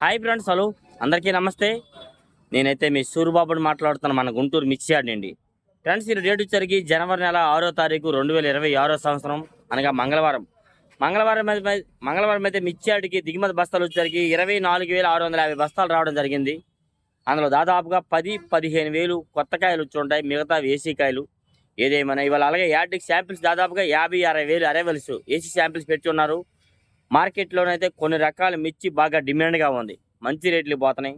Hi friends, hello అందరికీ నమస్తే. నేనైతే మీ సూరిబాబుని మాట్లాడుతున్నాను, మన గుంటూరు మిర్చి యార్డ్ నుండి. ఫ్రెండ్స్, ఈ డేట్ వచ్చరికి జనవరి నెల 6వ తారీఖు 2026 సంవత్సరం, అనగా మంగళవారం. మంగళవారం అయితే మిర్చి యార్డ్కి దిగుమతి బస్తాలు వచ్చరికి 24,650 బస్తాలు రావడం జరిగింది. అందులో దాదాపుగా 10-15 వేలు కొత్త కాయలు వచ్చి ఉంటాయి, మిగతా ఏసీ కాయలు. ఏదేమైనా ఇవాళ అలాగే యార్డ్కి శాంపిల్స్ దాదాపుగా 50-60 వేలు అరైవల్స్ ఏసీ శాంపిల్స్ పెట్టి ఉన్నారు. మార్కెట్లోనైతే కొన్ని రకాల మిర్చి బాగా డిమాండ్గా ఉంది, మంచి రేట్లు పోతున్నాయి.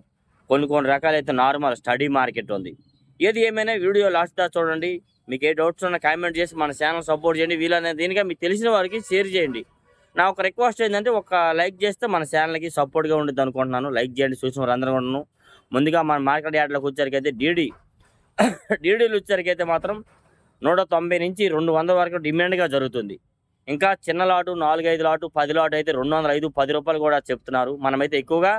కొన్ని రకాలు అయితే నార్మల్ స్టడీ మార్కెట్ ఉంది. ఏది ఏమైనా వీడియో లాస్ట్ దా చూడండి. మీకు ఏ డౌట్స్ ఉన్నా కామెంట్ చేసి మన ఛానల్ సపోర్ట్ చేయండి. వీలైన దీనిగా మీకు తెలిసిన వారికి షేర్ చేయండి. నా ఒక రిక్వెస్ట్ ఏంటంటే ఒక లైక్ చేస్తే మన ఛానల్కి సపోర్ట్గా ఉంటుంది అనుకుంటున్నాను. లైక్ చేయండి, చూసిన వారు అందరూ ఉన్నాను. ముందుగా మన మార్కెట్ యార్డ్లోకి వచ్చేసరికైతే డీడీలు వచ్చేసరికైతే మాత్రం 190 నుంచి 200 వరకు డిమాండ్గా జరుగుతుంది. ఇంకా చిన్న లాటు 4-5 లాటు 10 లాటు అయితే 205, 10 రూపాయలు కూడా చెప్తున్నారు. మనమైతే ఎక్కువగా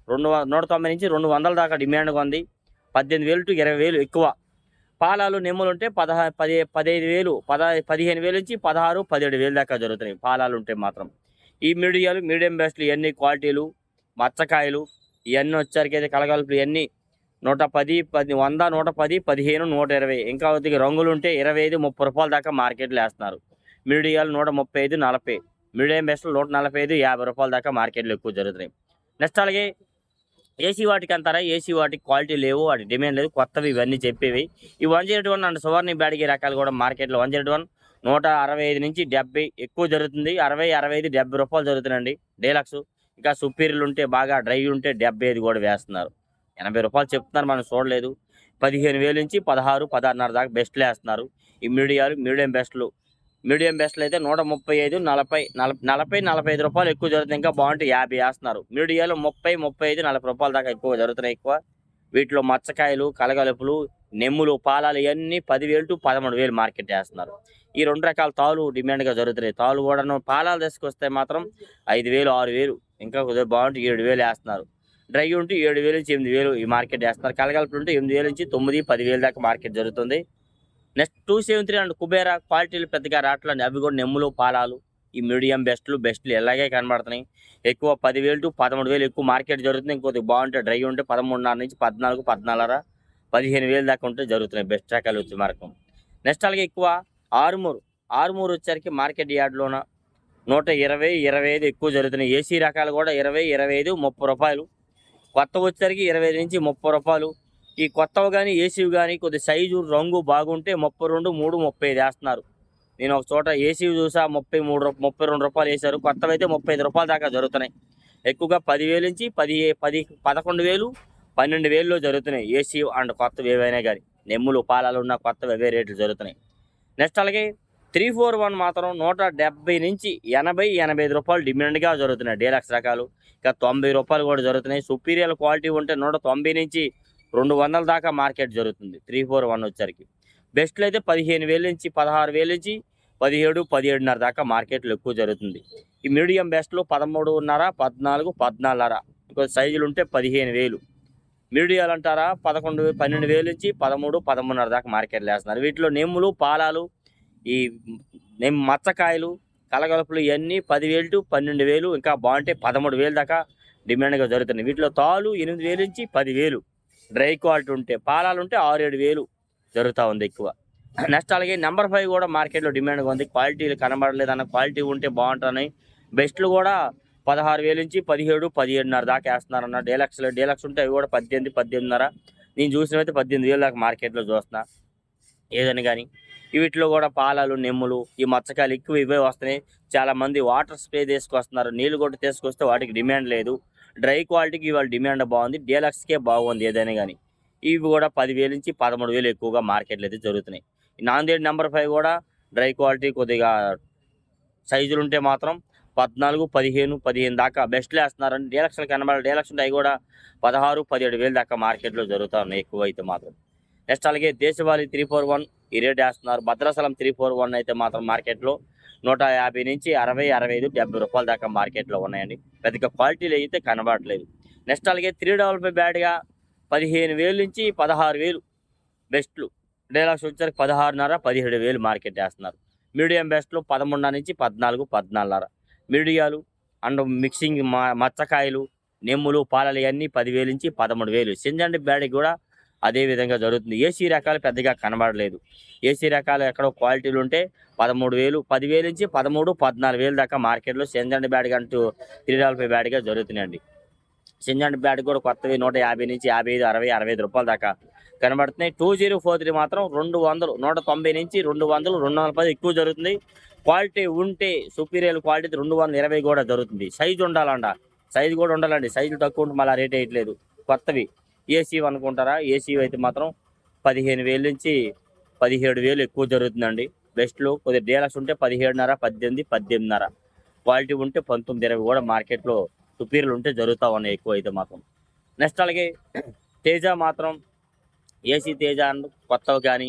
190 నుంచి 200 దాకా డిమాండ్గా ఉంది. 18,000 to 20,000 ఎక్కువ. పాలాలు నెమ్ములు ఉంటే 15,000, 15,000 నుంచి 16, 17,000 దాకా జరుగుతున్నాయి పాలాలు ఉంటే మాత్రం. ఈ మీడియం బెస్ట్లు ఇవన్నీ క్వాలిటీలు, మచ్చకాయలు ఇవన్నీ వచ్చరికి అయితే కలగలుపులు ఇవన్నీ 110, 100, 110, 15, 120. ఇంకా కొద్దిగా రంగులు ఉంటే 25, 30 రూపాయల దాకా మార్కెట్లో వేస్తున్నారు. మీడియాలు 135, 40. మీడియం బెస్ట్లు 145, 50 రూపాయల దాకా మార్కెట్లో ఎక్కువ జరుగుతున్నాయి. నెక్స్ట్ అలాగే ఏసీ వాటికి అంటారా, ఏసీ వాటికి క్వాలిటీ లేవు, వాటి డిమాండ్ లేదు, కొత్తవి ఇవన్నీ చెప్పేవి. ఈ 101 అండ్ సువర్ణ బ్యాడిగి రకాలు కూడా మార్కెట్లో 101 165 నుంచి 70 ఎక్కువ జరుగుతుంది. 60, 65, 70 రూపాయలు జరుగుతుందండి డీలక్స్. ఇంకా సుపీరియర్లు ఉంటే బాగా డ్రై ఉంటే 75 కూడా వేస్తున్నారు. 80 రూపాయలు చెప్తున్నారు, మనం చూడలేదు. 15,000 నుంచి 16, 16.5 దాకా బెస్ట్లు వేస్తున్నారు. ఈ మీడియం బెస్ట్లు అయితే 135, 40, 45 రూపాయలు ఎక్కువ జరుగుతుంది. ఇంకా బాగుంటే 50 వేస్తున్నారు. మీడియాలో 30, 35, 40 రూపాయల దాకా ఎక్కువ జరుగుతున్నాయి. ఎక్కువ వీటిలో మచ్చకాయలు, కలగలుపులు, నెమ్ములు, పాలాలు ఇవన్నీ 10,000 to 13,000 మార్కెట్ వేస్తున్నారు. ఈ 2 రకాల తాలు డిమాండ్గా జరుగుతున్నాయి. తాలు కూడా పాలాలు తీసుకొస్తే మాత్రం 5,000, 6,000, ఇంకా కొద్దిగా బాగుంటే 7,000 వేస్తున్నారు. డ్రై ఉంటే 7,000 నుంచి 8,000 ఈ మార్కెట్ వేస్తున్నారు. కలగలుపులు ఉంటే 8,000 నుంచి 9, 10,000 దాకా మార్కెట్ జరుగుతుంది. నెక్స్ట్ 273 అండ్ కుబేరా క్వాలిటీలు పెద్దగా రావట్లేదు. అవి కూడా నెమ్ములు, పాలాలు ఈ మీడియం బెస్ట్లు ఎలాగే కనబడుతున్నాయి. ఎక్కువ 10,000 to 13,000 ఎక్కువ మార్కెట్ జరుగుతుంది. ఇంకొద్దిగా బాగుంటే డ్రై ఉంటే 13.5 నుంచి 14, 14.5, 15,000 దాకా ఉంటే జరుగుతున్నాయి బెస్ట్ రకాలు వచ్చి మార్కం. నెక్స్ట్ అలాగే ఎక్కువ ఆరుమూరు వచ్చరికి మార్కెట్ యార్డ్లోన 120, 25 ఎక్కువ జరుగుతున్నాయి. ఏసీ రకాలు కూడా 20, 25, 30 రూపాయలు. కొత్త వచ్చరికి 25 నుంచి 30 రూపాయలు. ఈ కొత్తవి కానీ ఏసీవి కానీ కొద్ది సైజు రంగు బాగుంటే 32, 3, 35 వేస్తున్నారు. నేను ఒక చోట ఏసీవి చూసా 32 రూపాయలు వేశారు. కొత్తవి అయితే 35 రూపాయల దాకా జరుగుతున్నాయి. ఎక్కువగా 10,000 నుంచి 11,000, 12,000లో జరుగుతున్నాయి ఏసీ అండ్ కొత్తవి ఏవైనా కానీ. నెమ్ములు, పాలాలు ఉన్న కొత్తవి అవే రేట్లు జరుగుతున్నాయి. నెక్స్ట్ అలాగే 341 మాత్రం 170 నుంచి 80, 85 రూపాయలు డిమాండ్గా జరుగుతున్నాయి డీలక్స్ రకాలు. ఇంకా 90 రూపాయలు కూడా జరుగుతున్నాయి. సుపీరియర్ క్వాలిటీ ఉంటే 190 నుంచి 200 దాకా మార్కెట్ జరుగుతుంది 341 వచ్చరికి. బెస్ట్లు అయితే 15,000 నుంచి 16,000 నుంచి 17, 17.5 దాకా మార్కెట్లో ఎక్కువ జరుగుతుంది. ఈ మీడియం బెస్ట్లు 13.5, 14, 14.5 ఇంకో సైజులు ఉంటే 15,000. మీడియాలు అంటారా 11, 12,000 నుంచి 13, 13.5 దాకా మార్కెట్లో వేస్తున్నారు. వీటిలో నెమ్ములు, పాలాలు, ఈ మచ్చకాయలు, కలగలుపులు ఇవన్నీ 10,000 to 12,000, ఇంకా బాగుంటే 13,000 దాకా డిమాండ్గా జరుగుతున్నాయి. వీటిలో తాలు 8,000 నుంచి 10,000 డ్రై క్వాలిటీ ఉంటే, పాలాలు ఉంటే 6-7,000 జరుగుతూ ఉంది ఎక్కువ. నెక్స్ట్ అలాగే నెంబర్ 5 కూడా మార్కెట్లో డిమాండ్గా ఉంది. క్వాలిటీలు కనబడలేదన్న, క్వాలిటీ ఉంటే బాగుంటున్నాయి. బెస్ట్లు కూడా 16,000 నుంచి 17, 17.5 దాకా వేస్తున్నారన్న. డీలక్స్ ఉంటే అవి కూడా 18, 18.5. నేను చూసినవైతే 18,000 దాకా మార్కెట్లో చూస్తున్నా. ఏదని కానీ వీటిలో కూడా పాలాలు, నెమ్ములు, ఈ మచ్చకాయలు ఎక్కువ ఇవే వస్తున్నాయి. చాలామంది వాటర్ స్ప్రే తీసుకొస్తున్నారు, నీళ్ళు కొట్టి తీసుకొస్తే వాటికి డిమాండ్ లేదు. డ్రై క్వాలిటీకి ఇవాళ డిమాండ్ బాగుంది, డీలక్స్కే బాగుంది ఏదైనా కానీ. ఇవి కూడా 10,000 నుంచి 13,000 ఎక్కువగా మార్కెట్లు అయితే జరుగుతున్నాయి. నాందేడ్ నెంబర్ 5 కూడా డ్రై క్వాలిటీ కొద్దిగా సైజులు ఉంటే మాత్రం 14, 15, 15 దాకా బెస్ట్లు వేస్తున్నారని. డీలక్స్లు కనబడాలి, డీలక్స్ ఉంటాయి కూడా 16, 17,000 దాకా మార్కెట్లో జరుగుతూ ఉన్నాయి ఎక్కువ అయితే మాత్రం. నెక్స్ట్ అలాగే దేశవాళీ 341 ఈ రేట్ వేస్తున్నారు. భద్రాచలం 341 అయితే మాత్రం మార్కెట్లో 150 నుంచి 60, 65, 70 రూపాయల దాకా మార్కెట్లో ఉన్నాయండి. పెద్దగా క్వాలిటీలు అయితే కనబడట్లేదు. నెక్స్ట్ అలాగే 355 బ్యాడ్గా 15,000 నుంచి 16,000 బెస్ట్లు. డీలక్స్ వచ్చరికి 16.5, 17,000 మార్కెట్ వేస్తున్నారు. మీడియం బెస్ట్లు 13 నుంచి 14, 14.5. మీడియాలు అండ్ మిక్సింగ్ మచ్చకాయలు, నెమ్ములు పాలలు ఇవన్నీ 10,000 నుంచి 13,000. సింజండి బ్యాడ్కి కూడా అదే విధంగా జరుగుతుంది. ఏసీ రకాలు పెద్దగా కనబడలేదు. ఏసీ రకాలు ఎక్కడో క్వాలిటీలు ఉంటే 13,000, 10,000 నుంచి 13, 14,000 దాకా మార్కెట్లో సింజండి బ్యాడ్ అంటూ 345 బ్యాడ్గా జరుగుతున్నాయండి. సింజండి బ్యాడ్ కూడా కొత్తవి 150 నుంచి 55, 60, 65 రూపాయల దాకా కనబడుతున్నాయి. 2043 మాత్రం 200, 190 నుంచి 200, 210 ఎక్కువ జరుగుతుంది. క్వాలిటీ ఉంటే సుపీరియర్ క్వాలిటీ 220 కూడా జరుగుతుంది. సైజు ఉండాలంట, సైజు కూడా ఉండాలండి. సైజు తక్కువ ఉంటే మళ్ళీ రేట్ వేయట్లేదు. కొత్తవి ఏసీ అనుకుంటారా, ఏసీ అయితే మాత్రం 15,000 నుంచి 17,000 ఎక్కువ జరుగుతుందండి. బెస్ట్లో కొద్దిగా డీలక్స్ ఉంటే 17.5, 18, 18.5. క్వాలిటీ ఉంటే 19, 20 కూడా మార్కెట్లో సుపీరియర్లు ఉంటే జరుగుతూ ఉన్నాయి ఎక్కువ అయితే మాత్రం. నెక్స్ట్ అలాగే తేజ మాత్రం ఏసీ తేజ కొత్తవి కానీ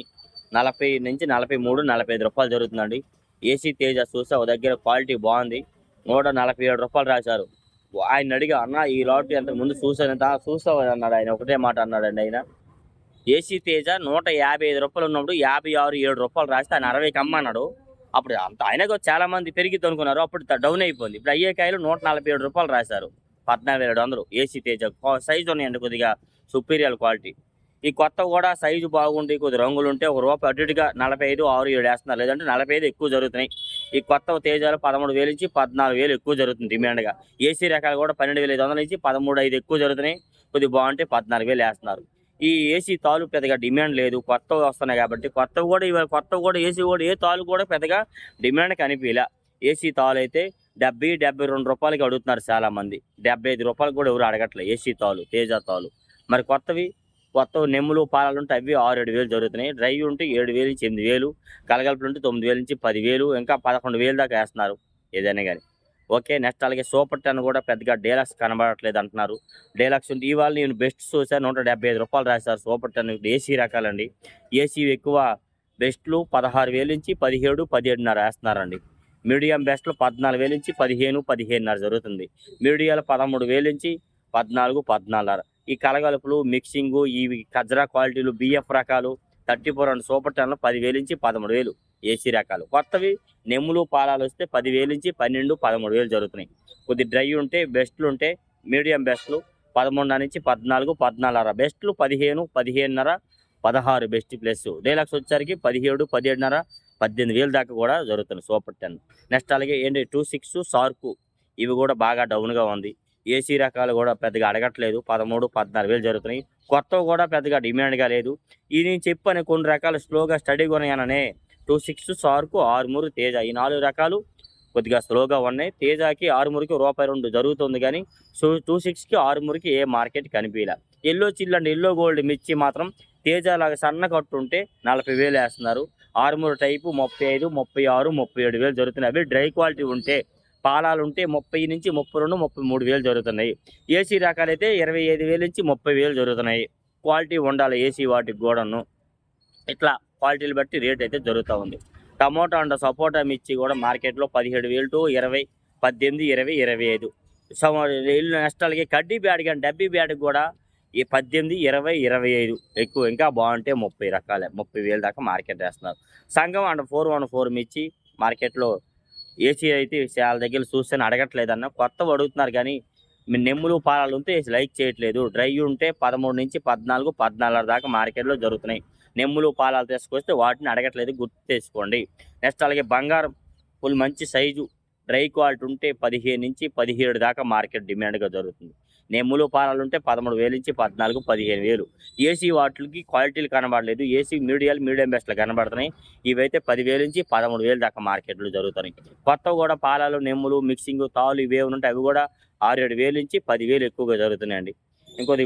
40 నుంచి 43, 45 రూపాయలు జరుగుతుందండి. ఏసీ తేజ చూస్తే ఒక దగ్గర క్వాలిటీ బాగుంది, 147 రూపాయలు రాశారు. ఆయన అడిగా, అన్న ఈ లాట్ ఎంత ముందు చూస్తావు అన్నాడు. ఆయన ఒకటే మాట అన్నాడండి. ఆయన ఏసీ తేజ 155 రూపాయలు ఉన్నప్పుడు 56, 7 రూపాయలు రాస్తే ఆయన 60కి అమ్మన్నాడు. అప్పుడు అంత ఆయనకు చాలా మంది పెరిగిద్ది అనుకున్నారు. అప్పుడు డౌన్ అయిపోయింది. ఇప్పుడు అయ్యే కాయలు 147 రూపాయలు రాశారు. 14,700 ఏసీ తేజ. సైజు ఉన్నాయండి కొద్దిగా సుపీరియర్ క్వాలిటీ. ఈ కొత్త కూడా సైజు బాగుండి కొద్ది రంగులు ఉంటే ఒక రూపాయి అటు ఇటుగా 45, 6, 7 వేస్తున్నారు. లేదంటే 45 ఎక్కువ జరుగుతున్నాయి. ఈ కొత్త తేజాలు 13,000 నుంచి 14,000 ఎక్కువ జరుగుతుంది డిమాండ్గా. ఏసీ రకాలు కూడా 12,500 నుంచి 13,500 ఎక్కువ జరుగుతున్నాయి. కొద్దిగా బాగుంటే 14,000 వేస్తున్నారు. ఈ ఏసీ తాలు పెద్దగా డిమాండ్ లేదు, కొత్తవి వస్తున్నాయి కాబట్టి. కొత్తవి కూడా ఇవాళ ఏసీ కూడా ఏ తాలు కూడా పెద్దగా డిమాండ్ కనిపించలే. ఏసీ తాలు అయితే 70, 72 రూపాయలకి అడుగుతున్నారు చాలా మంది. 75 రూపాయలు కూడా ఎవరు అడగట్లేదు ఏసీ తాలు, తేజ తాలు. మరి కొత్తవి నెమ్ములు పాలాలు ఉంటే అవి 6, 7,000 జరుగుతున్నాయి. డ్రై ఉంటే 7,000 నుంచి 8,000, కలగలుపులు ఉంటే 9,000 నుంచి 10,000, ఇంకా 11,000 దాకా వేస్తున్నారు ఏదైనా కానీ. ఓకే. నెక్స్ట్ అలాగే సూపర్ 10 కూడా పెద్దగా డీలక్స్ కనబడట్లేదు అంటున్నారు. డీలక్స్ ఉంటే ఇవాళ నేను బెస్ట్ చూసాను, 175 రూపాయలు రాశారు సూపర్ 10. ఏసీ రకాలండి. ఏసీ ఎక్కువ బెస్ట్లు 16,000 నుంచి 17, 17.5 వేస్తున్నారండి. మీడియం బెస్ట్లు 14,000 నుంచి 15, 15.5 జరుగుతుంది. మీడియాలు 13,000 నుంచి 14, 14.5. ఈ కలగలుపులు మిక్సింగు ఇవి కజ్రా క్వాలిటీలు బిఎఫ్ రకాలు 34 అండ్ సూపర్ 10 10,000 నుంచి 13,000 ఏసీ రకాలు. కొత్తవి నెమ్ములు పాలాలు వస్తే 10,000 నుంచి 12, 13,000 జరుగుతున్నాయి. కొద్ది డ్రై ఉంటే బెస్ట్లు ఉంటే మీడియం బెస్ట్లు 13 నుంచి 14, 14.5. బెస్ట్లు 15, 15.5, 16 బెస్ట్ ప్లస్. డీలక్స్ వచ్చేసరికి 17, 17.5, 18,000 దాకా కూడా జరుగుతుంది సూపర్ 10. నెక్స్ట్ అలాగే ఏంటి 26 సార్కు ఇవి కూడా బాగా డౌన్గా ఉంది. ఏసీ రకాలు కూడా పెద్దగా అడగట్లేదు, 13, 14,000 జరుగుతున్నాయి. కొత్తవి కూడా పెద్దగా డిమాండ్గా లేదు. ఇది నేను చెప్పని కొన్ని రకాలు స్లోగా స్టడీగా ఉన్నాయననే 26 సార్కు, ఆర్మూర్, తేజ ఈ 4 రకాలు కొద్దిగా స్లోగా ఉన్నాయి. తేజాకి ఆర్మూర్కి ₹2 జరుగుతుంది కానీ 26కి ఆర్మూర్కి ఏ మార్కెట్ కనిపించలే. Yellow chill and yellow gold మిర్చి మాత్రం తేజ లాగా సన్న కట్టు ఉంటే 40,000 వేస్తున్నారు. ఆర్మూర్ టైపు 35, 36, 37,000 జరుగుతున్నాయి. అవి డ్రై క్వాలిటీ ఉంటే పాలాలు ఉంటే 30 నుంచి 32, 33,000 జరుగుతున్నాయి. ఏసీ రకాలైతే 25,000 నుంచి 30,000 జరుగుతున్నాయి. క్వాలిటీ ఉండాలి ఏసీ వాటికి కూడాను. ఇట్లా క్వాలిటీలు బట్టి రేట్ అయితే జరుగుతూ ఉంది. టమోటా అండ్ సపోటా మిర్చి కూడా మార్కెట్లో 17,000 టు 20, 18, 20, 25. నెక్స్ట్ అలాగే కడ్డీ బ్యాడ్ కానీ డబ్బీ బ్యాడ్కి కూడా ఈ 18, 20, 25 ఎక్కువ. ఇంకా బాగుంటే 30 రకాలే 30,000 దాకా మార్కెట్ వేస్తున్నారు. సంఘం అండ్ 414 మిర్చి మార్కెట్లో ఏసీ అయితే చాలా దగ్గర చూస్తేనే అడగట్లేదన్న. కొత్తవి అడుగుతున్నారు కానీ నెమ్ములు పాలాలు ఉంటే లైక్ చేయట్లేదు. డ్రై ఉంటే 13 నుంచి 14, 14.5 దాకా మార్కెట్లో జరుగుతున్నాయి. నెమ్ములు పాలాలు తీసుకొస్తే వాటిని అడగట్లేదు, గుర్తు చేసుకోండి. నెక్స్ట్ అలాగే బంగారం ఫుల్ మంచి సైజు డ్రై క్వాలిటీ ఉంటే 15 నుంచి 17 దాకా మార్కెట్ డిమాండ్గా జరుగుతుంది. నెమ్ములు పాలాలు ఉంటే 13,000 నుంచి 14, 15,000. ఏసీ వాటికి క్వాలిటీలు కనబడలేదు. ఏసీ మీడియం బెస్ట్లు కనబడుతున్నాయి. ఇవైతే 10,000 నుంచి 13,000 దాకా మార్కెట్లు జరుగుతున్నాయి. కొత్తవి కూడా పాలాలు, నెమ్ములు, మిక్సింగ్, తాలు ఇవేమి ఉంటాయి అవి కూడా 6, 7,000 నుంచి 10,000 ఎక్కువగా జరుగుతున్నాయండి. ఇంకోటి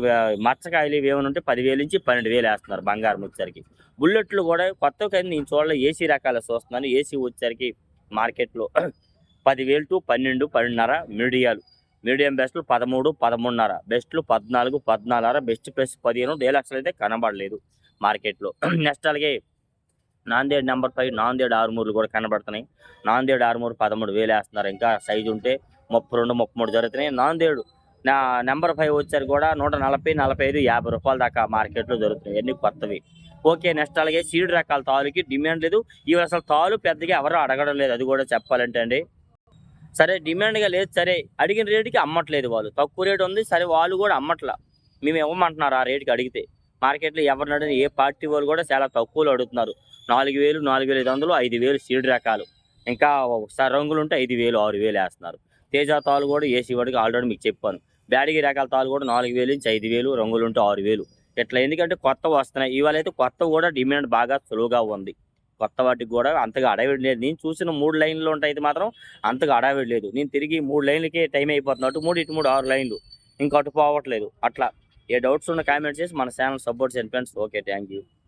మచ్చకాయలు ఇవేమైనా ఉంటే 10,000 నుంచి 12,000 వేస్తున్నారు బంగారం వచ్చేసరికి. బుల్లెట్లు కూడా కొత్తవి కానీ నేను చూడలే, ఏసీ రకాలు చూస్తున్నాను. ఏసీ వచ్చేసరికి మార్కెట్లో 10,000 టు 12, 12.5. మీడియం బెస్ట్లు 13, 13.5. బెస్ట్లు 14, 14.5. Best plus 15. డీలక్స్లు అయితే కనబడలేదు మార్కెట్లో. నెక్స్ట్ అలాగే నాందేడ్ నెంబర్ 5 నాందేడ్ ఆర్మూర్లు కూడా కనబడుతున్నాయి. నాందేడ్ ఆర్మూర్ 13,000 వేస్తున్నారు. ఇంకా సైజు ఉంటే 32, 33 జరుగుతున్నాయి. నాందేడు నెంబర్ 5 వచ్చారు కూడా 140, 45, 50 రూపాయల దాకా మార్కెట్లో జరుగుతున్నాయి. అన్ని కొత్తవి. ఓకే. నెక్స్ట్ అలాగే సీడ్ రకాల తాలుకి డిమాండ్ లేదు. ఇవి అసలు తాలు పెద్దగా ఎవరు అడగడం లేదు, అది కూడా చెప్పాలంటే అండి. సరే డిమాండ్గా లేదు, సరే అడిగిన రేటుకి అమ్మట్లేదు వాళ్ళు, తక్కువ రేటు ఉంది సరే వాళ్ళు కూడా అమ్మట్లా, మేము ఇవ్వమంటున్నారు ఆ రేటుకి అడిగితే. మార్కెట్లో ఎవరిని అడిగిన ఏ పార్టీ వాళ్ళు కూడా చాలా తక్కువలో అడుగుతున్నారు. 4000, 4500, 5000 సీడ్ రకాలు, ఇంకా రంగులు ఉంటే 5000, 6000 వేస్తున్నారు. తేజ తాలు కూడా ఏసీ వాడికి ఆల్రెడీ మీకు చెప్పాను. బ్యాడిగి రకాల తాలు కూడా 4000 నుంచి 5000, రంగులు ఉంటే 6000. ఇట్లా ఎందుకంటే కొత్తవి వస్తున్నాయి. ఇవాళ అయితే కొత్తవి కూడా డిమాండ్ బాగా సులువుగా ఉంది. కొత్త వాటికి కూడా అంతగా అడవిడి లేదు. నేను చూసిన 3 లైన్లు ఉంటాయి మాత్రం అంతగా అడవిడి లేదు. నేను తిరిగి 3 లైన్లకే టైం అయిపోతుంది. అటు 3 ఇటు 3 6 లైన్లు, ఇంకా అటు పోవట్లేదు. అట్లా ఏ డౌట్స్ ఉన్న కామెంట్ చేసి మన ఛానల్ సపోర్ట్ చేయండి ఫ్రెండ్స్. Okay, thank you.